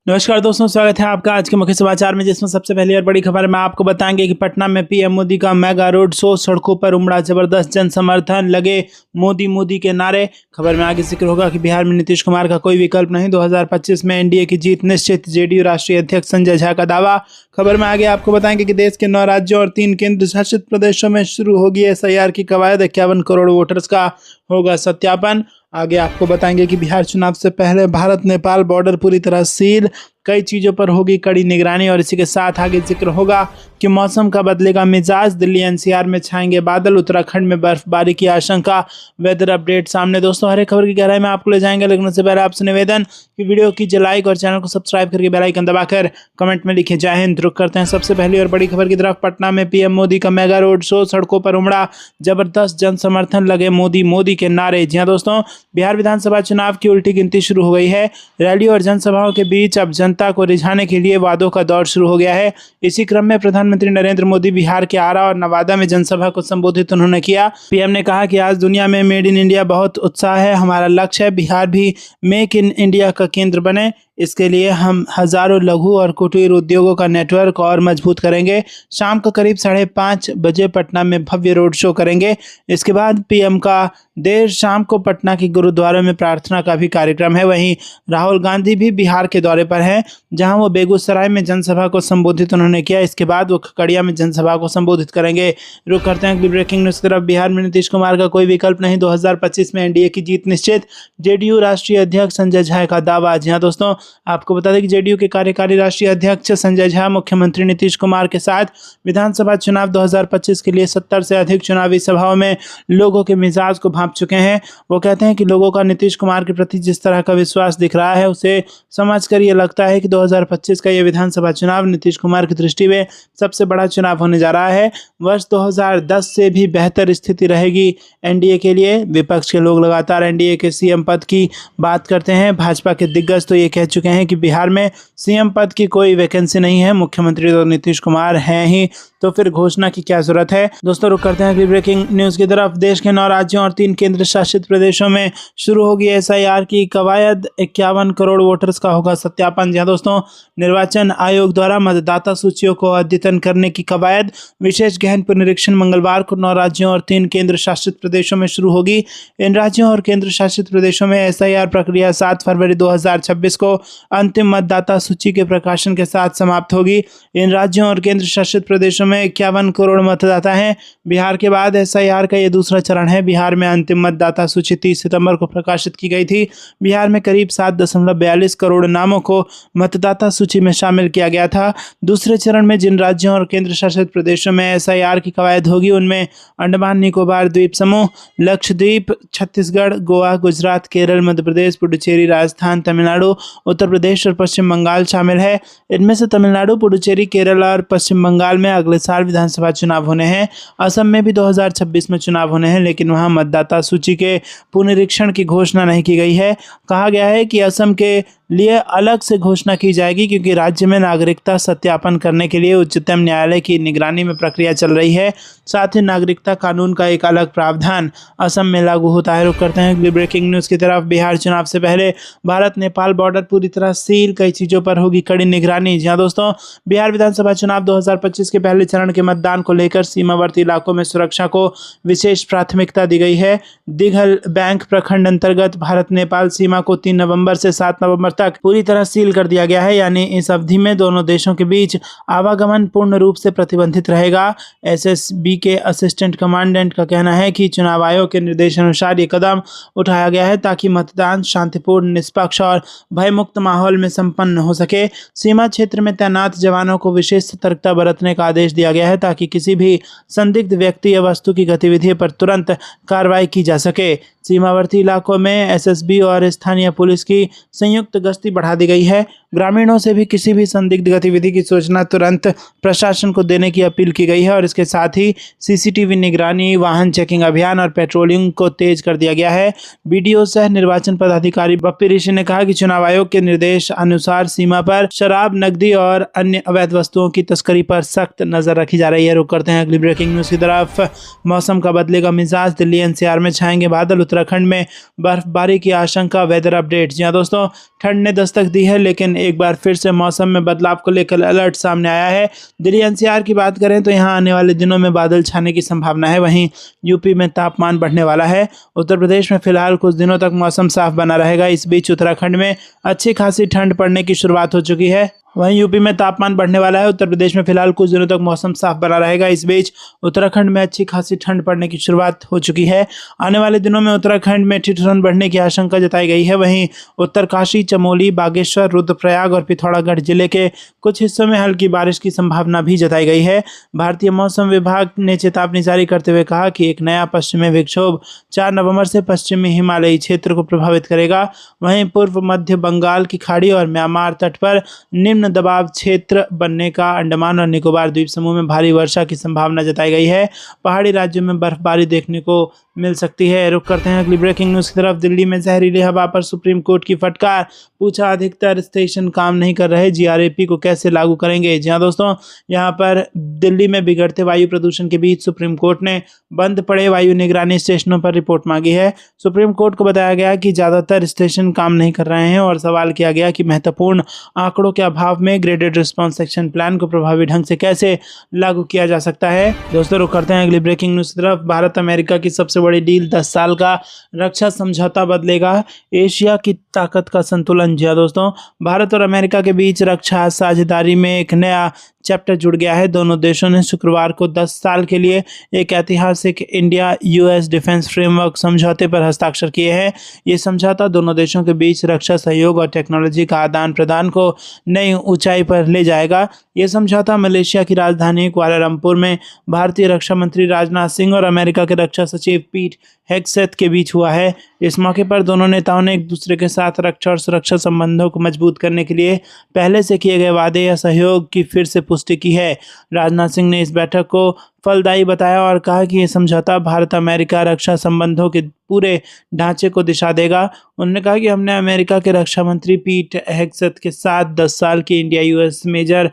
नमस्कार दोस्तों, स्वागत है आपका आज के मुख्य समाचार में, जिसमें सबसे पहली और बड़ी खबर में आपको बताएंगे कि पटना में पीएम मोदी का मेगा रोड शो, सड़कों पर उमड़ा जबरदस्त जन समर्थन, लगे मोदी मोदी के नारे। खबर में आगे जिक्र होगा कि बिहार में नीतीश कुमार का कोई विकल्प नहीं, 2025 में एनडीए की जीत निश्चित, जेडीयू राष्ट्रीय अध्यक्ष संजय झा का दावा। खबर में आगे आपको बताएंगे कि देश के 9 राज्यों और 3 केंद्र शासित प्रदेशों में शुरू होगी एसआईआर की कवायद, 51 करोड़ वोटर्स का होगा सत्यापन। आगे आपको बताएंगे कि बिहार चुनाव से पहले भारत नेपाल बॉर्डर पूरी तरह सील, कई चीज़ों पर होगी कड़ी निगरानी। और इसी के साथ आगे जिक्र होगा कि मौसम का बदलेगा मिजाज, दिल्ली एनसीआर में छाएंगे बादल, उत्तराखंड में बर्फबारी की आशंका। वेदर अपडेट सामने। दोस्तों, हर एक खबर की गहराई में आपको ले जाएंगे, लेकिन उससे पहले आपसे निवेदन कि वीडियो कीजिए लाइक और चैनल को सब्सक्राइब करके बेल आइकन दबाकर कमेंट में लिखे जय हिंद। रुक करते हैं सबसे पहली और बड़ी खबर की तरफ। पटना में पीएम मोदी का मेगा रोड शो, सड़कों पर उमड़ा जबरदस्त जन समर्थन, लगे मोदी मोदी के नारे। जी हाँ दोस्तों, बिहार विधानसभा चुनाव की उल्टी गिनती शुरू हो गई है। रैली और जनसभाओं के बीच अब जनता को रिझाने के लिए वादों का दौर शुरू हो गया है। इसी क्रम में प्रधानमंत्री नरेंद्र मोदी बिहार के आरा और नवादा में जनसभा को संबोधित उन्होंने किया। पीएम ने कहा कि आज दुनिया में मेड इन इंडिया बहुत उत्साह है, हमारा लक्ष्य है बिहार भी मेक इन इंडिया का केंद्र बने। इसके लिए हम हजारों लघु और कुटीर उद्योगों का नेटवर्क और मजबूत करेंगे। शाम को करीब 5:30 बजे पटना में भव्य रोड शो करेंगे। इसके बाद पीएम का देर शाम को पटना के गुरुद्वारे में प्रार्थना का भी कार्यक्रम है। वहीं राहुल गांधी भी बिहार के दौरे पर हैं, जहां वो बेगूसराय में जनसभा को संबोधित उन्होंने किया। इसके बाद वो खगड़िया में जनसभा को संबोधित करेंगे। रुक करते हैं ब्रेकिंग न्यूज की तरफ। बिहार में नीतीश कुमार का कोई विकल्प नहीं, 2025 में एनडीए की जीत निश्चित, जेडीयू राष्ट्रीय अध्यक्ष संजय झा का दावा। जी हाँ दोस्तों, आपको बता दें कि जेडीयू के कार्यकारी राष्ट्रीय अध्यक्ष संजय झा मुख्यमंत्री नीतीश कुमार के साथ विधानसभा चुनाव 2025 के लिए 70 से अधिक चुनावी सभाओं में लोगों के मिजाज को भांप चुके हैं। वो कहते हैं कि लोगों का नीतीश कुमार के प्रति जिस तरह का विश्वास दिख रहा है, उसे समझकर ये लगता है कि 2025 का ये विधानसभा चुनाव नीतीश कुमार की दृष्टि में सबसे बड़ा चुनाव होने जा रहा है। वर्ष 2010 से भी बेहतर स्थिति रहेगी एनडीए के लिए। विपक्ष के लोग लगातार एनडीए के सीएम पद की बात करते हैं। भाजपा के दिग्गज तो ये कह चुके हैं कि बिहार में सीएम पद की कोई वैकेंसी नहीं है, मुख्यमंत्री तो नीतीश कुमार हैं ही, तो फिर घोषणा की क्या जरूरत है। दोस्तों, रुक करते हैं अगली ब्रेकिंग न्यूज की तरफ। देश के 9 राज्यों और 3 केंद्र शासित प्रदेशों में शुरू होगी एसआईआर की कवायद, 51 करोड़ वोटर्स का होगा सत्यापन। जहां दोस्तों, निर्वाचन आयोग द्वारा मतदाता सूचियों को अद्यतन करने की कवायद, विशेष गहन पुनरीक्षण मंगलवार को 9 राज्यों और 3 केंद्र शासित प्रदेशों में शुरू होगी। इन राज्यों और केंद्र शासित प्रदेशों में एसआईआर प्रक्रिया 7 फरवरी 2026 को अंतिम मतदाता सूची के प्रकाशन के साथ समाप्त होगी। इन राज्यों और केंद्र शासित प्रदेशों में 51 करोड़ मतदाता हैं। बिहार के बाद एसआईआर का यह दूसरा चरण है। बिहार में अंतिम मतदाता सूची 30 सितंबर को प्रकाशित की गई थी। बिहार में करीब 7.42 करोड़ नामों को मतदाता सूची में शामिल किया गया था। दूसरे चरण में जिन राज्यों और केंद्र शासित प्रदेशों में एसआईआर की कवायद होगी, उनमें अंडमान निकोबार द्वीप समूह, लक्षद्वीप, छत्तीसगढ़, गोवा, गुजरात, केरल, मध्य प्रदेश, पुडुचेरी, राजस्थान, तमिलनाडु, उत्तर प्रदेश और पश्चिम बंगाल शामिल है। इनमें से तमिलनाडु, पुडुचेरी, केरल और पश्चिम बंगाल में अगले साल विधानसभा चुनाव होने हैं। असम में भी 2026 में चुनाव होने हैं, लेकिन वहां मतदाता सूची के पुनरीक्षण की घोषणा नहीं की गई है। कहा गया है कि असम के लिए अलग से घोषणा की जाएगी, क्योंकि राज्य में नागरिकता सत्यापन करने के लिए उच्चतम न्यायालय की निगरानी में प्रक्रिया चल रही है। साथ ही नागरिकता कानून का एक अलग प्रावधान असम में लागू होता है। रुक करते हैं अगली ब्रेकिंग न्यूज की तरफ। बिहार चुनाव से पहले भारत नेपाल बॉर्डर पूरी तरह सील, कई चीजों पर होगी कड़ी निगरानी। जी हाँ दोस्तों, बिहार विधानसभा चुनाव 2025 के पहले चरण के मतदान को लेकर सीमावर्ती इलाकों में सुरक्षा को विशेष प्राथमिकता दी गई है। दिघल बैंक प्रखंड अंतर्गत भारत नेपाल सीमा को 3 नवंबर से 7 नवंबर तक पूरी तरह सील कर दिया गया है, यानी इस अवधि में दोनों देशों के बीच आवागमन पूर्ण रूप से प्रतिबंधित रहेगा। एसएसबी के असिस्टेंट कमांडेंट का कहना है कि चुनाव आयोग के निर्देशानुसार ये कदम उठाया गया है ताकि मतदान शांतिपूर्ण, निष्पक्ष और भयमुक्त माहौल में संपन्न हो सके। सीमा क्षेत्र में तैनात जवानों को विशेष सतर्कता बरतने का आदेश दिया गया है ताकि किसी भी संदिग्ध व्यक्ति या वस्तु की गतिविधि पर तुरंत कार्रवाई की जा सके। सीमावर्ती इलाकों में एसएसबी और स्थानीय पुलिस की संयुक्त गश्ती बढ़ा दी गई है। ग्रामीणों से भी किसी भी संदिग्ध गतिविधि की सूचना तुरंत प्रशासन को देने की अपील की गई है और इसके साथ ही सीसीटीवी निगरानी, वाहन चेकिंग अभियान और पेट्रोलिंग को तेज कर दिया गया है। बीडीओ सह निर्वाचन पदाधिकारी बप्पी ऋषि ने कहा कि चुनाव आयोग के निर्देश अनुसार सीमा पर शराब, नकदी और अन्य अवैध वस्तुओं की तस्करी पर सख्त नजर रखी जा रही है। रुक करते हैं अगली ब्रेकिंग न्यूज की तरफ। मौसम का बदलेगा मिजाज, दिल्ली एनसीआर में छाएंगे बादल, उत्तराखंड में बर्फबारी की आशंका, वेदर अपडेट। जी हाँ दोस्तों, ठंड ने दस्तक दी है, लेकिन एक बार फिर से मौसम में बदलाव को लेकर अलर्ट सामने आया है। दिल्ली एनसीआर की बात करें तो यहाँ आने वाले दिनों में बादल छाने की संभावना है। वहीं यूपी में तापमान बढ़ने वाला है। उत्तर प्रदेश में फिलहाल कुछ दिनों तक मौसम साफ बना रहेगा। इस बीच उत्तराखंड में अच्छी खासी ठंड पड़ने की शुरुआत हो चुकी है। वहीं यूपी में तापमान बढ़ने वाला है। उत्तर प्रदेश में फिलहाल कुछ दिनों तक मौसम साफ बना रहेगा। इस बीच उत्तराखंड में अच्छी खासी ठंड पड़ने की शुरुआत हो चुकी है। आने वाले दिनों में उत्तराखंड में ठिठुरन बढ़ने की आशंका जताई गई है। वहीं उत्तरकाशी, चमोली, बागेश्वर, रुद्रप्रयाग और पिथौरागढ़ जिले के कुछ हिस्सों में हल्की बारिश की संभावना भी जताई गई है। भारतीय मौसम विभाग ने चेतावनी जारी करते हुए कहा कि एक नया पश्चिमी विक्षोभ 4 नवंबर से पश्चिमी हिमालयी क्षेत्र को प्रभावित करेगा। वहीं पूर्व मध्य बंगाल की खाड़ी और म्यांमार तट पर निम्न दबाव क्षेत्र बनने का अंडमान और निकोबार द्वीप समूह में भारी वर्षा की संभावना जताई गई है। पहाड़ी राज्यों में बर्फबारी देखने को मिल सकती है। रुक करते हैं अगली ब्रेकिंग न्यूज की तरफ। दिल्ली में जहरीली हवा पर सुप्रीम कोर्ट की फटकार। पूछा, अधिकतर स्टेशन काम नहीं कर रहे, जीआरएपी को कैसे लागू करेंगे। जी हाँ दोस्तों, यहाँ पर दिल्ली में बिगड़ते वायु प्रदूषण के बीच सुप्रीम कोर्ट ने बंद पड़े वायु निगरानी स्टेशनों पर रिपोर्ट मांगी है। सुप्रीम कोर्ट को बताया गया कि ज्यादातर स्टेशन काम नहीं कर रहे हैं और सवाल किया गया कि महत्वपूर्ण आंकड़ों के अभाव में ग्रेडेड रिस्पांस एक्शन प्लान को प्रभावी ढंग से कैसे लागू किया जा सकता है। दोस्तों रुक करते हैं अगली ब्रेकिंग न्यूज की तरफ। भारत अमेरिका की सबसे बड़ी डील, 10 साल का रक्षा समझौता बदलेगा एशिया की ताकत का संतुलन। जी हाँ दोस्तों, भारत और अमेरिका के बीच रक्षा साझेदारी में एक नया चैप्टर जुड़ गया है। दोनों देशों ने शुक्रवार को 10 साल के लिए एक ऐतिहासिक इंडिया यूएस डिफेंस फ्रेमवर्क समझौते पर हस्ताक्षर किए हैं। ये समझौता दोनों देशों के बीच रक्षा सहयोग और टेक्नोलॉजी का आदान प्रदान को नई ऊंचाई पर ले जाएगा। ये समझौता मलेशिया की राजधानी कुआलालंपुर में भारतीय रक्षा मंत्री राजनाथ सिंह और अमेरिका के रक्षा सचिव पीट हेगसेथ के बीच हुआ है। इस मौके पर दोनों नेताओं ने एक दूसरे के साथ रक्षा और सुरक्षा संबंधों को मजबूत करने के लिए पहले से किए गए वादे या सहयोग की फिर से पुष्टि की है। राजनाथ सिंह ने इस बैठक को फलदायी बताया और कहा कि यह समझौता भारत अमेरिका रक्षा संबंधों के पूरे ढांचे को दिशा देगा। उन्होंने कहा कि हमने अमेरिका के रक्षा मंत्री पीट हेगसेथ के साथ 10 साल की India US major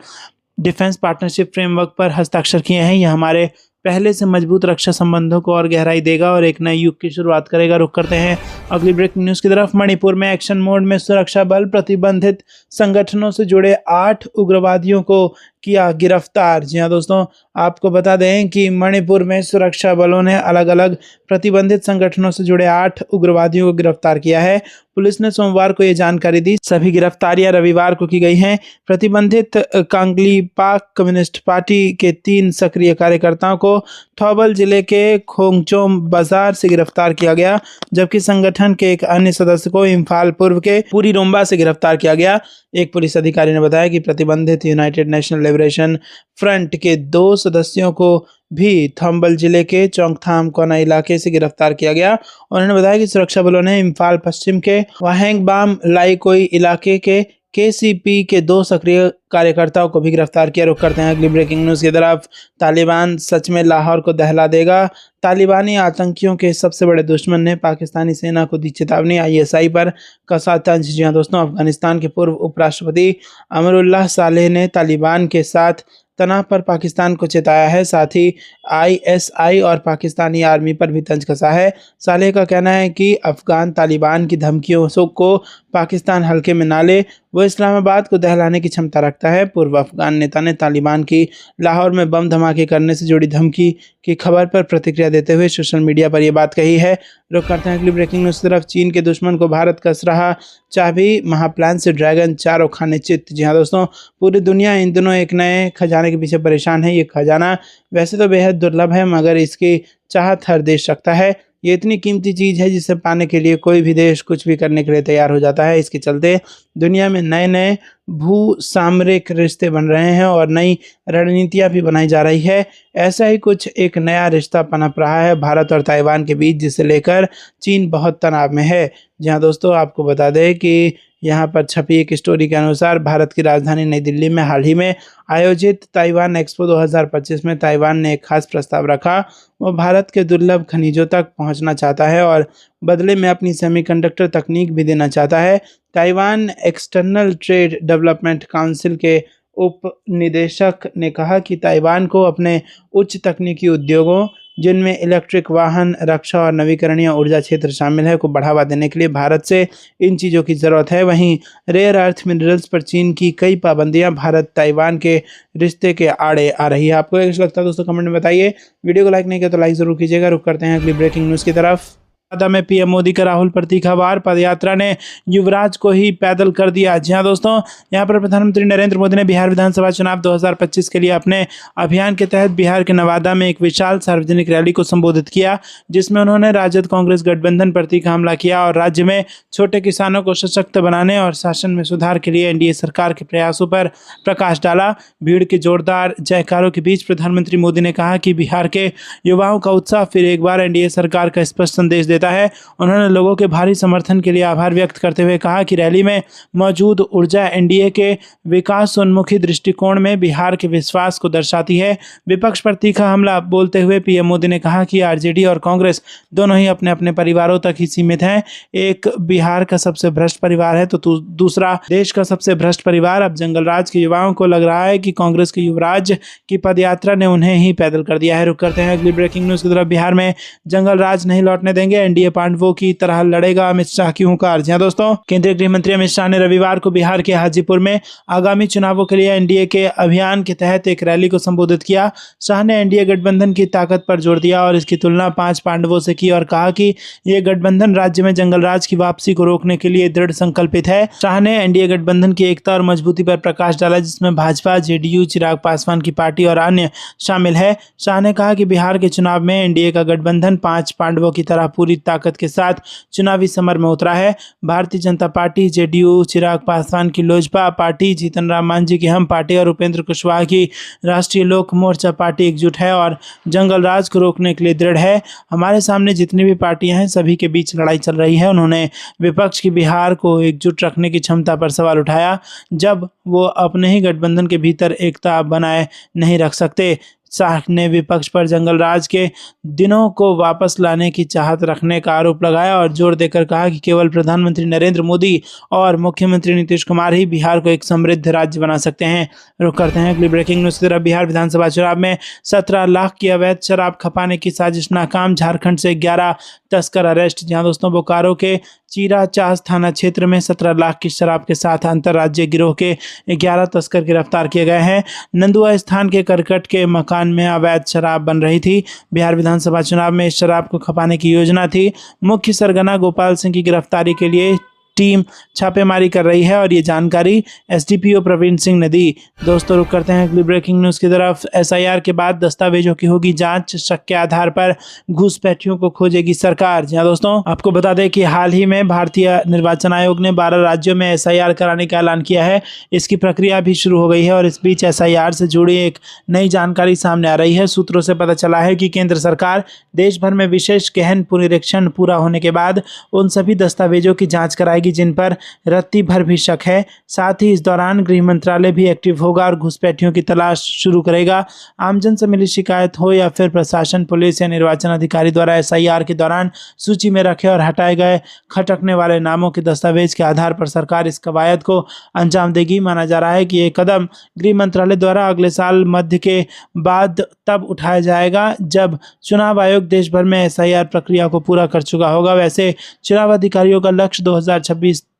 defence partnership framework पर हस्ताक्षर किए हैं। यह हमारे पहले से मजबूत रक्षा संबंधों को और गहराई देगा और एक नए युग की शुरुआत करेगा। रुक करते हैं अगली ब्रेकिंग न्यूज की तरफ। मणिपुर में एक्शन मोड में सुरक्षा बल प्रतिबंधित संगठनों से जुड़े 8 उग्रवादियों को किया गिरफ्तार। जी हाँ दोस्तों, आपको बता दें कि मणिपुर में सुरक्षा बलों ने अलग अलग प्रतिबंधित संगठनों से जुड़े 8 उग्रवादियों को गिरफ्तार किया है। पुलिस ने सोमवार को ये जानकारी दी। सभी गिरफ्तारियां रविवार को की गई हैं। प्रतिबंधित कांगलीपाक कम्युनिस्ट पार्टी के 3 सक्रिय कार्यकर्ताओं को थौबल जिले के खोंगचोम बाजार से गिरफ्तार किया गया, जबकि संगठन के एक अन्य सदस्य को इम्फाल पूर्व के पूरी रोम्बा से गिरफ्तार किया गया। एक पुलिस अधिकारी ने बताया कि प्रतिबंधित यूनाइटेड नेशनल लिबरेशन फ्रंट के 2 सदस्यों को भी थंबल जिले के चौंगथाम कोना इलाके से गिरफ्तार किया गया। उन्होंने बताया कि सुरक्षा बलों ने इम्फाल पश्चिम के वाहेंगबाम लाईकोई इलाके के केसीपी के 2 सक्रिय कार्यकर्ताओं को भी गिरफ्तार किया। रुक करते हैं अगली ब्रेकिंग न्यूज की तरफ। तालिबान सच में लाहौर को दहला देगा। तालिबानी आतंकियों के सबसे बड़े दुश्मन ने पाकिस्तानी सेना को दी चेतावनी। आईएसआई पर कसा तंज। जी हाँ दोस्तों, अफगानिस्तान के पूर्व उपराष्ट्रपति अमरुल्लाह सालेह ने तालिबान के साथ तनाव पर पाकिस्तान को चेताया है। साथ ही आईएसआई और पाकिस्तानी आर्मी पर भी तंज कसा है। सालेह का कहना है कि अफगान तालिबान की धमकियों को पाकिस्तान हल्के में ना ले, वो इस्लामाबाद को दहलाने की क्षमता रखता है। पूर्व अफगान नेता ने तालिबान की लाहौर में बम धमाके करने से जुड़ी धमकी की खबर पर प्रतिक्रिया देते हुए सोशल मीडिया पर यह बात कही है। रुक करते हैं अगली ब्रेकिंग न्यूज की तरफ। चीन के दुश्मन को भारत कस रहा चाबी, महाप्लान से ड्रैगन चारों खाने चित। जी हाँ दोस्तों, पूरी दुनिया इन दिनों एक नए खजाने के पीछे परेशान है। ये खजाना वैसे तो बेहद दुर्लभ है, मगर इसकी चाहत हर देश रखता है। ये इतनी कीमती चीज़ है जिसे पाने के लिए कोई भी देश कुछ भी करने के लिए तैयार हो जाता है। इसके चलते दुनिया में नए नए भू सामरिक रिश्ते बन रहे हैं और नई रणनीतियां भी बनाई जा रही है। ऐसा ही कुछ एक नया रिश्ता पनप रहा है भारत और ताइवान के बीच, जिसे लेकर चीन बहुत तनाव में है। जहां दोस्तों आपको बता दें कि यहाँ पर छपी एक स्टोरी के अनुसार भारत की राजधानी नई दिल्ली में हाल ही में आयोजित ताइवान एक्सपो 2025 में ताइवान ने एक खास प्रस्ताव रखा। वो भारत के दुर्लभ खनिजों तक पहुँचना चाहता है और बदले में अपनी सेमीकंडक्टर तकनीक भी देना चाहता है। Taiwan external trade development council के उप निदेशक ने कहा कि ताइवान को अपने उच्च तकनीकी उद्योगों, जिनमें इलेक्ट्रिक वाहन, रक्षा और नवीकरणीय ऊर्जा क्षेत्र शामिल है, को बढ़ावा देने के लिए भारत से इन चीज़ों की ज़रूरत है। वहीं रेयर अर्थ मिनरल्स पर चीन की कई पाबंदियां भारत ताइवान के रिश्ते के आड़े आ रही है। आपको कैसा लगता है दोस्तों, कमेंट में बताइए। वीडियो को लाइक नहीं किया तो लाइक जरूर कीजिएगा। रुक करते हैं अगली ब्रेकिंग न्यूज़ की तरफ। में पीएम मोदी का राहुल पर तीखा वार, पदयात्रा ने युवराज को ही पैदल कर दिया। जी हां दोस्तों, यहां पर प्रधानमंत्री नरेंद्र मोदी ने बिहार विधानसभा चुनाव 2025 के लिए अपने अभियान के तहत बिहार के नवादा में एक विशाल सार्वजनिक रैली को संबोधित किया, जिसमें उन्होंने राजद कांग्रेस गठबंधन पर तीखा हमला किया और राज्य में छोटे किसानों को सशक्त बनाने और शासन में सुधार के लिए एनडीए सरकार के प्रयासों पर प्रकाश डाला। भीड़ के जोरदार जयकारों के बीच प्रधानमंत्री मोदी ने कहा कि बिहार के युवाओं का उत्साह फिर एक बार एनडीए सरकार का स्पष्ट संदेश देता है। उन्होंने लोगों के भारी समर्थन के लिए आभार व्यक्त करते हुए कहा कि रैली में मौजूद ऊर्जा एनडीए के विकासोन्मुखी दृष्टिकोण में बिहार के विश्वास को दर्शाती है। विपक्ष पर तीखा हमला बोलते हुए पीएम मोदी ने कहा कि आरजेडी और कांग्रेस दोनों ही अपने अपने परिवारों तक ही सीमित हैं। एक बिहार का सबसे भ्रष्ट परिवार है तो दूसरा देश का सबसे भ्रष्ट परिवार। अब जंगलराज के युवाओं को लग रहा है कि कांग्रेस के युवराज की पदयात्रा ने उन्हें ही पैदल कर दिया है। रुक करते हैं अगली ब्रेकिंग न्यूज की तरफ। बिहार में जंगलराज नहीं लौटने देंगे, एनडीए पांडवों की तरह लड़ेगा, अमित शाह की हुंकार। जी हां दोस्तों, केंद्रीय गृह मंत्री अमित शाह ने रविवार को बिहार के हाजीपुर में आगामी चुनावों के लिए एनडीए के अभियान के तहत एक रैली को संबोधित किया। शाह ने एनडीए गठबंधन की ताकत पर जोर दिया और इसकी तुलना 5 पांडवों से की और कहा कि यह गठबंधन राज्य में जंगलराज की वापसी को रोकने के लिए दृढ़ संकल्पित है। शाह ने एनडीए गठबंधन की एकता और मजबूती पर प्रकाश डाला, जिसमें भाजपा, जेडीयू, चिराग पासवान की पार्टी और अन्य शामिल है। शाह ने कहा कि बिहार के चुनाव में एनडीए का गठबंधन 5 पांडवों की तरह पूरी ताकत के साथ चुनावी समर में उतरा है। भारतीय जनता पार्टी, जेडीयू, चिराग पासवान की लोजपा पार्टी, जीतन राम मांझी की हम पार्टी और उपेंद्र कुशवाहा की राष्ट्रीय लोक मोर्चा पार्टी एकजुट है और जंगलराज को रोकने के लिए दृढ़ है। हमारे सामने जितनी भी पार्टियां हैं सभी के बीच लड़ाई चल रही है। उन्होंने विपक्ष की बिहार को एकजुट रखने की क्षमता पर सवाल उठाया, जब वो अपने ही गठबंधन के भीतर एकता बनाए नहीं रख सकते। शाह ने विपक्ष पर जंगलराज के दिनों को वापस लाने की चाहत रखने का आरोप लगाया और जोर देकर कहा कि केवल प्रधानमंत्री नरेंद्र मोदी और मुख्यमंत्री नीतीश कुमार ही बिहार को एक समृद्ध राज्य बना सकते हैं। रुक करते हैं अगली ब्रेकिंग न्यूज की तरफ। बिहार विधानसभा चुनाव में 17 लाख की अवैध शराब खपाने की साजिश नाकाम, झारखंड से 11 तस्कर अरेस्ट। जहां दोस्तों बोकारो के चीरा चास थाना क्षेत्र में 17 लाख की शराब के साथ अंतर्राज्यीय गिरोह के 11 तस्कर गिरफ्तार किए गए हैं। नंदुआ स्थान के करकट के मकान में अवैध शराब बन रही थी। बिहार विधानसभा चुनाव में इस शराब को खपाने की योजना थी। मुख्य सरगना गोपाल सिंह की गिरफ्तारी के लिए टीम छापेमारी कर रही है और ये जानकारी एसडीपीओ प्रवीण सिंह ने दी। दोस्तों रुक करते हैं अगली ब्रेकिंग न्यूज की तरफ। एसआईआर के बाद दस्तावेजों की होगी जांच, शक के आधार पर घुसपैठियों को खोजेगी सरकार। जी हां दोस्तों, आपको बता दें कि हाल ही में भारतीय निर्वाचन आयोग ने 12 राज्यों में एसआईआर कराने का ऐलान किया है। इसकी प्रक्रिया भी शुरू हो गई है और इस बीच एसआईआर से जुड़ी एक नई जानकारी सामने आ रही है। सूत्रों से पता चला है कि केंद्र सरकार देश भर में विशेष गहन पुनरीक्षण पूरा होने के बाद उन सभी दस्तावेजों की जाँच कराएगी जिन पर रत्ती भर भी शक है। साथ ही इस दौरान गृह मंत्रालय भी एक्टिव होगा और घुसपैठियों की तलाश शुरू करेगा। आमजन से मिली शिकायत हो या फिर प्रशासन, पुलिस या निर्वाचन अधिकारी द्वारा एसआईआर के दौरान सूची में रखे और हटाए गए खटकने वाले नामों के दस्तावेज के आधार पर सरकार इस कवायद को अंजाम देगी। माना जा रहा है कि ये कदम गृह मंत्रालय द्वारा अगले साल मध्य के बाद तब उठाया जाएगा जब चुनाव आयोग देश भर में एसआईआर प्रक्रिया को पूरा कर चुका होगा। वैसे चुनाव अधिकारियों का लक्ष्य 2026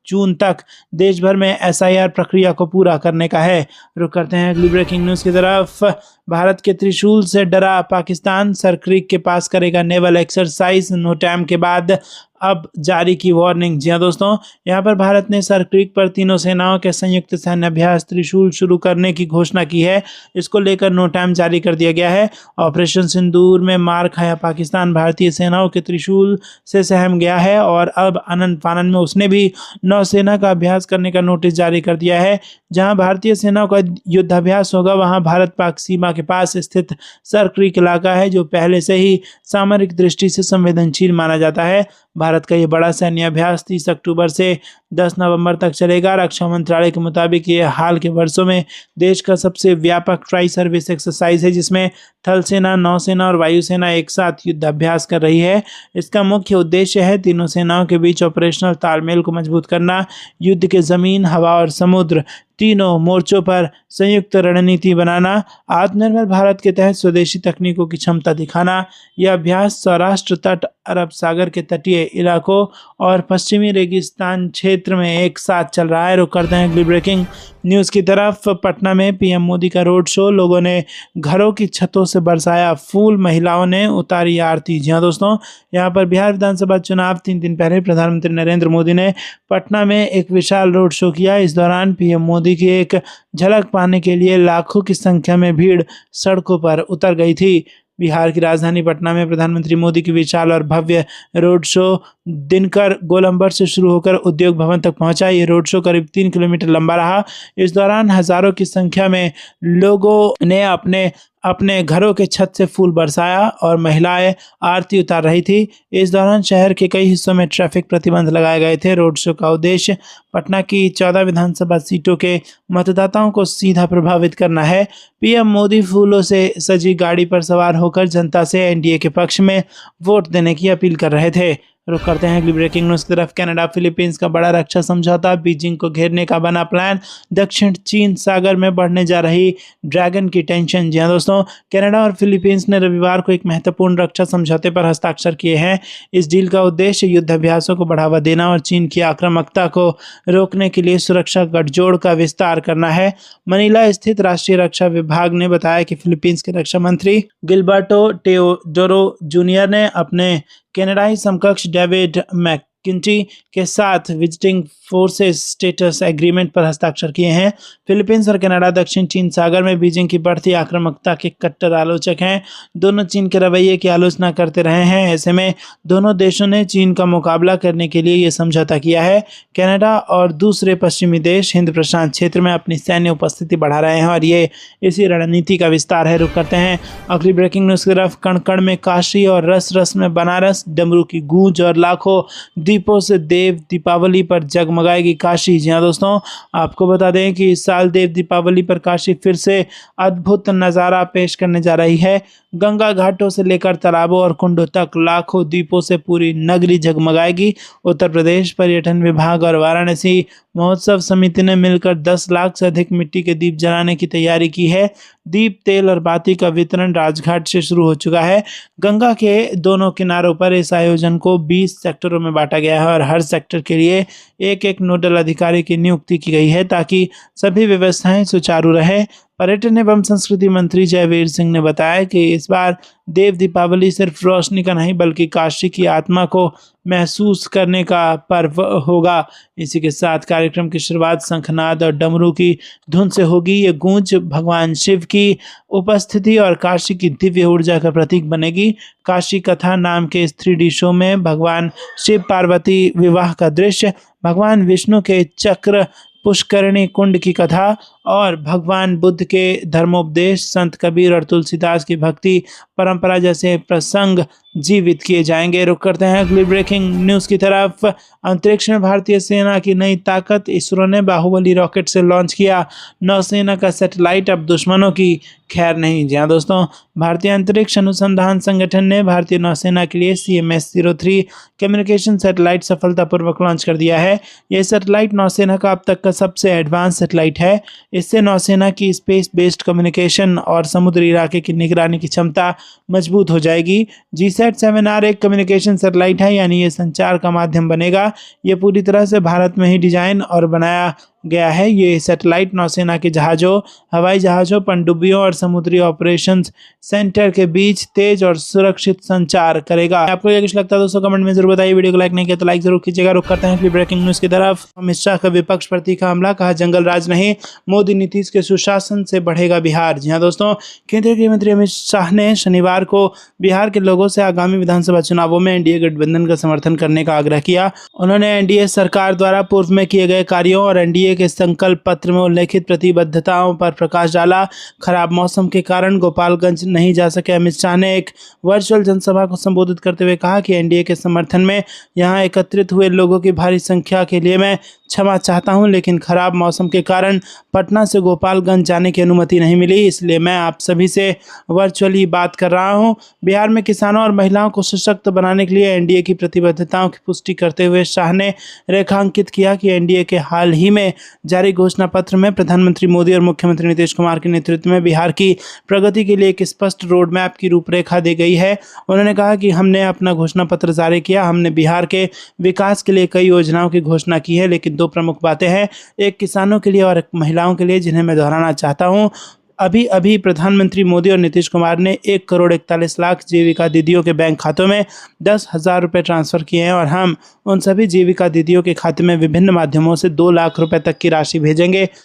जून तक देश भर में एसआईआर प्रक्रिया को पूरा करने का है। रुक करते हैं अगली ब्रेकिंग न्यूज की तरफ। भारत के त्रिशूल से डरा पाकिस्तान, सरक्रीक के पास करेगा नेवल एक्सरसाइज, नोटैम के बाद अब जारी की वार्निंग। जी हां दोस्तों, यहां पर भारत ने सरक्रीक पर तीनों सेनाओं के संयुक्त सैन्य अभ्यास त्रिशूल शुरू करने की घोषणा की है। इसको लेकर नोटैम जारी कर दिया गया है। ऑपरेशन सिंदूर में मार खाया पाकिस्तान भारतीय सेनाओं के त्रिशूल से सहम गया है और अब आनन फानन में उसने भी नौसेना का अभ्यास करने का नोटिस जारी कर दिया है। जहां भारतीय सेनाओं का युद्धाभ्यास होगा वहां भारत पाक सीमा के पास स्थित सरक्रीक इलाका है, जो पहले से ही सामरिक दृष्टि से संवेदनशील माना जाता है। भारत का ये बड़ा सैन्य अभ्यास 30 अक्टूबर से 10 नवंबर तक चलेगा। रक्षा मंत्रालय के मुताबिक ये हाल के वर्षों में देश का सबसे व्यापक ट्राई सर्विस एक्सरसाइज है, जिसमें थल सेना, नौसेना और वायुसेना एक साथ युद्धाभ्यास कर रही है। इसका मुख्य उद्देश्य है तीनों सेनाओं के बीच ऑपरेशनल तालमेल को मजबूत करना, युद्ध के जमीन, हवा और समुद्र तीनों मोर्चों पर संयुक्त रणनीति बनाना, आत्मनिर्भर भारत के तहत स्वदेशी तकनीकों की क्षमता दिखाना। यह अभ्यास सौराष्ट्र तट, अरब सागर के तटीय इलाकों और पश्चिमी रेगिस्तान क्षेत्र में एक साथ चल रहा है। रुक करते हैं अगली ब्रेकिंग न्यूज़ की तरफ। पटना में पीएम मोदी का रोड शो, लोगों ने घरों की छतों से बरसाया फूल, महिलाओं ने उतारी आरती। जी हाँ दोस्तों, यहाँ पर बिहार विधानसभा चुनाव 3 दिन पहले प्रधानमंत्री नरेंद्र मोदी ने पटना में एक विशाल रोड शो किया। इस दौरान पीएम मोदी की एक झलक पाने के लिए लाखों की संख्या में भीड़ सड़कों पर उतर गई थी। बिहार की राजधानी पटना में प्रधानमंत्री मोदी की विशाल और भव्य रोड शो दिनकर गोलंबर से शुरू होकर उद्योग भवन तक पहुंचा। ये रोड शो करीब 3 किलोमीटर लंबा रहा। इस दौरान हजारों की संख्या में लोगों ने अपने घरों के छत से फूल बरसाया और महिलाएं आरती उतार रही थी। इस दौरान शहर के कई हिस्सों में ट्रैफिक प्रतिबंध लगाए गए थे। रोड शो का उद्देश्य पटना की 14 विधानसभा सीटों के मतदाताओं को सीधा प्रभावित करना है। पीएम मोदी फूलों से सजी गाड़ी पर सवार होकर जनता से एनडीए के पक्ष में वोट देने की अपील कर रहे थे। रुक करते हैं अगली ब्रेकिंग न्यूज़ की तरफ। कनाडा फिलीपींस का बड़ा रक्षा समझौता, बीजिंग को घेरने का बना प्लान, दक्षिण चीन सागर में बढ़ने जा रही ड्रैगन की टेंशन। जी हाँ दोस्तों, कनाडा और फिलीपींस ने रविवार को एक महत्वपूर्ण रक्षा समझौते पर हस्ताक्षर किए हैं। इस डील का उद्देश्य युद्ध अभ्यासों को बढ़ावा देना और चीन की आक्रामकता को रोकने के लिए सुरक्षा गठजोड़ का विस्तार करना है। मनीला स्थित राष्ट्रीय रक्षा विभाग ने बताया कि फिलीपींस के रक्षा मंत्री गिलबर्टो टेओडोरो जूनियर ने अपने कनाडाई समकक्ष डेविड मैकिंटी के साथ विजिटिंग फोर्सेस स्टेटस एग्रीमेंट पर हस्ताक्षर किए हैं। फिलीपींस और कनाडा दक्षिण चीन सागर में बीजिंग की बढ़ती आक्रामकता के कट्टर आलोचक हैं। दोनों चीन के रवैये की आलोचना करते रहे हैं। ऐसे में दोनों देशों ने चीन का मुकाबला करने के लिए ये समझौता किया है। कनाडा और दूसरे पश्चिमी देश हिंद प्रशांत क्षेत्र में अपनी सैन्य उपस्थिति बढ़ा रहे हैं और ये इसी रणनीति का विस्तार है। रुक करते हैं अगली ब्रेकिंग न्यूज़ की तरफ। कण कण में काशी और रस रस में बनारस, डमरू की गूंज और लाखों दीपों से देव दीपावली पर जगमगाएगी काशी। जी हाँ दोस्तों, आपको बता दें कि इस साल देव दीपावली पर काशी फिर से अद्भुत नज़ारा पेश करने जा रही है। गंगा घाटों से लेकर तालाबों और कुंडों तक लाखों दीपों से पूरी नगरी जगमगाएगी। उत्तर प्रदेश पर्यटन विभाग और वाराणसी महोत्सव समिति ने मिलकर 10 लाख से अधिक मिट्टी के दीप जलाने की तैयारी की है। दीप, तेल और बाती का वितरण राजघाट से शुरू हो चुका है। गंगा के दोनों किनारों पर इस आयोजन को 20 सेक्टरों में बांटा गया है और हर सेक्टर के लिए एक नोडल अधिकारी की नियुक्ति की गई है ताकि सभी व्यवस्थाएं सुचारू रहे। पर्यटन एवं संस्कृति मंत्री जयवीर सिंह ने बताया कि इस बार देव दीपावली सिर्फ रोशनी का नहीं बल्कि काशी की आत्मा को महसूस करने का पर्व होगा। इसी के साथ कार्यक्रम की शुरुआत शंखनाद और डमरू की धुन से होगी। ये गूंज भगवान शिव की उपस्थिति और काशी की दिव्य ऊर्जा का प्रतीक बनेगी। काशी कथा नाम के इस 3D शो में भगवान शिव पार्वती विवाह का दृश्य, भगवान विष्णु के चक्र पुष्करणी कुंड की कथा और भगवान बुद्ध के धर्मोपदेश, संत कबीर और तुलसीदास की भक्ति परंपरा जैसे प्रसंग जीवित किए जाएंगे। रुक करते हैं अगली ब्रेकिंग न्यूज़ की तरफ। अंतरिक्ष में भारतीय सेना की नई ताकत, इसरो ने बाहुबली रॉकेट से लॉन्च किया नौसेना का सैटेलाइट, अब दुश्मनों की खैर नहीं। जी हाँ दोस्तों, भारतीय अंतरिक्ष अनुसंधान संगठन ने भारतीय नौसेना के लिए CMS-03 कम्युनिकेशन सैटेलाइट सफलतापूर्वक लॉन्च कर दिया है। यह सैटेलाइट नौसेना का अब तक का सबसे एडवांस सैटेलाइट है। इससे नौसेना की स्पेस बेस्ड कम्युनिकेशन और समुद्री इलाके की निगरानी की क्षमता मजबूत हो जाएगी। GSAT-7R एक कम्युनिकेशन सैटेलाइट है, यानी ये संचार का माध्यम बनेगा। ये पूरी तरह से भारत में ही डिजाइन और बनाया गया है। ये सैटेलाइट नौसेना के जहाज़ों, हवाई जहाज़ों, पनडुब्बियों और समुद्री ऑपरेशंस सेंटर के बीच तेज और सुरक्षित संचार करेगा। आपको ये कुछ लगता है दोस्तों कमेंट में जरूर बताइए। वीडियो को लाइक नहीं किया तो लाइक जरूर कीजिएगा। रुक करते हैं ब्रेकिंग न्यूज़ की तरफ। अमित शाह का विपक्ष पर तीखा हमला, कहा जंगल राज नहीं, मोदी नीतीश के सुशासन से बढ़ेगा बिहार। जी हाँ दोस्तों, केंद्रीय गृह मंत्री अमित शाह ने शनिवार को बिहार के लोगों से आगामी विधानसभा चुनावों में एनडीए गठबंधन का समर्थन करने का आग्रह किया। उन्होंने एनडीए सरकार द्वारा पूर्व में किए गए कार्यों और एनडीए के संकल्प पत्र में उल्लेखित प्रतिबद्धताओं पर प्रकाश डाला। खराब मौसम के कारण गोपालगंज नहीं जा सके अमित शाह ने एक वर्चुअल जनसभा को संबोधित करते हुए कहा कि एनडीए के समर्थन में यहां एकत्रित हुए लोगों की भारी संख्या के लिए मैं क्षमा चाहता हूं, लेकिन खराब मौसम के कारण पटना से गोपालगंज जाने की अनुमति नहीं मिली, इसलिए मैं आप सभी से वर्चुअली बात कर रहा हूं। बिहार में किसानों और महिलाओं को सशक्त बनाने के लिए एनडीए की प्रतिबद्धताओं की पुष्टि करते हुए शाह ने रेखांकित किया कि एनडीए के हाल ही में जारी घोषणा पत्र में प्रधानमंत्री मोदी और मुख्यमंत्री नीतीश कुमार के नेतृत्व में बिहार की प्रगति के लिए एक स्पष्ट रोड मैप की रूपरेखा दी गई है। उन्होंने कहा कि हमने अपना घोषणा पत्र जारी किया, हमने बिहार के विकास के लिए कई योजनाओं की घोषणा की है, लेकिन दो प्रमुख बातें हैं, एक किसानों के लिए और एक महिलाओं के लिए, जिन्हें मैं दोहराना चाहता हूं। अभी अभी प्रधानमंत्री मोदी और नीतीश कुमार ने 1,41,00,000 जीविका दीदियों के बैंक खातों में 10,000 रुपये ट्रांसफ़र किए हैं और हम उन सभी जीविका दीदियों के खाते में विभिन्न माध्यमों से 2 लाख रुपए तक की राशि भेजेंगे।